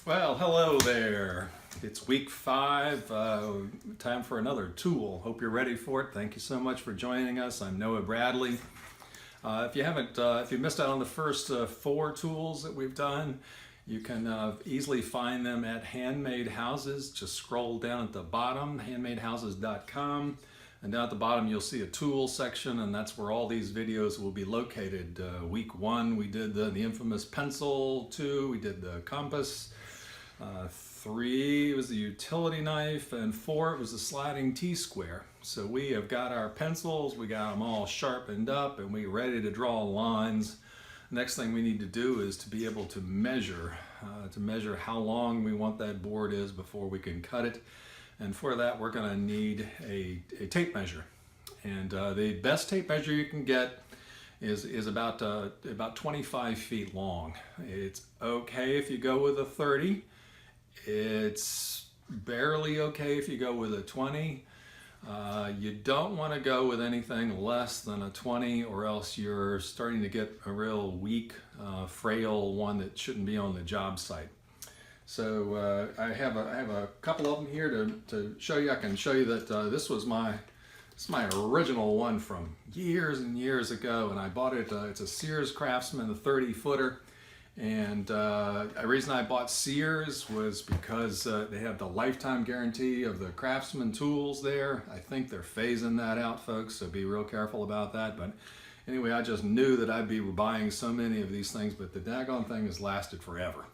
Well, hello there. It's week 5, time for another tool. Hope you're ready for it. Thank you so much for joining us. I'm Noah Bradley. If you missed out on the first 4 tools that we've done, you can easily find them at Handmade Houses. Just scroll down at the bottom, handmadehouses.com. And down at the bottom, you'll see a tool section, and that's where all these videos will be located. Week 1, we did the infamous pencil. 2, we did the compass. 3 was the utility knife, and 4 it was the sliding T-square. So we have got our pencils, we got them all sharpened up, and we're ready to draw lines. Next thing we need to do is to be able to measure how long we want that board is before we can cut it. And for that, we're going to need a tape measure. And the best tape measure you can get is about 25 feet long. It's okay if you go with a 30. It's barely okay if you go with a 20. You don't want to go with anything less than a 20, or else you're starting to get a real weak, frail one that shouldn't be on the job site. So I have a couple of them here to show you. I can show you that this is my original one from years and years ago, and I bought it. It's a Sears Craftsman, the 30-footer. And the reason I bought Sears was because they have the lifetime guarantee of the Craftsman tools there. I think they're phasing that out, folks, so be real careful about that. But anyway, I just knew that I'd be buying so many of these things, but the daggone thing has lasted forever.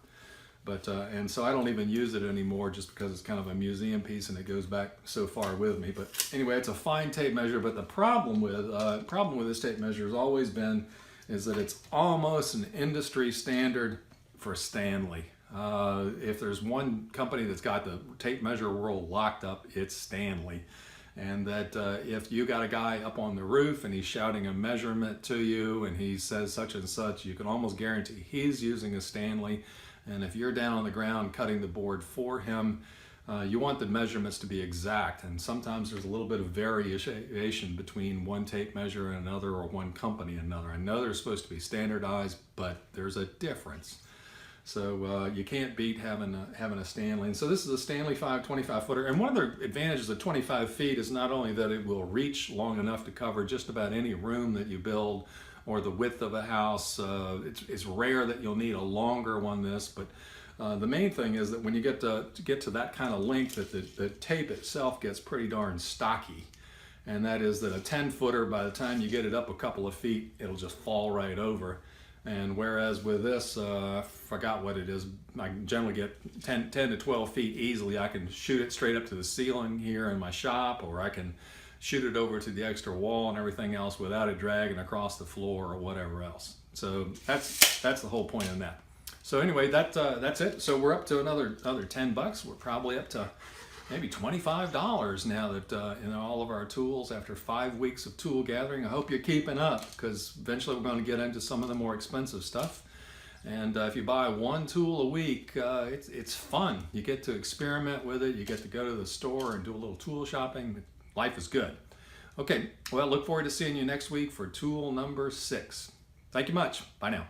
But and so I don't even use it anymore, just because it's kind of a museum piece and it goes back so far with me. But anyway, it's a fine tape measure. But the problem with this tape measure has always been is that it's almost an industry standard for Stanley. If there's one company that's got the tape measure world locked up, it's Stanley. And that if you got a guy up on the roof and he's shouting a measurement to you and he says such and such, you can almost guarantee he's using a Stanley. And if you're down on the ground cutting the board for him, you want the measurements to be exact. And sometimes there's a little bit of variation between one tape measure and another, or one company and another. I know they're supposed to be standardized, but there's a difference. So you can't beat having a Stanley. And so this is a Stanley 525 footer. And one of the advantages of 25 feet is not only that it will reach long enough to cover just about any room that you build, or the width of a house. It's rare that you'll need a longer one but the main thing is that when you get to that kind of length, that the tape itself gets pretty darn stocky. And that is that a 10-footer, by the time you get it up a couple of feet, it'll just fall right over. And whereas with this, I forgot what it is, I can generally get 10 to 12 feet easily. I can shoot it straight up to the ceiling here in my shop, or I can shoot it over to the extra wall and everything else without it dragging across the floor or whatever else. So that's the whole point of that. So anyway, that's it. So we're up to another $10. We're probably up to maybe $25 now that in all of our tools after 5 weeks of tool gathering. I hope you're keeping up, because eventually we're going to get into some of the more expensive stuff. And if you buy 1 tool a week, it's fun. You get to experiment with it. You get to go to the store and do a little tool shopping. Life is good. Okay, well, look forward to seeing you next week for tool number 6. Thank you much. Bye now.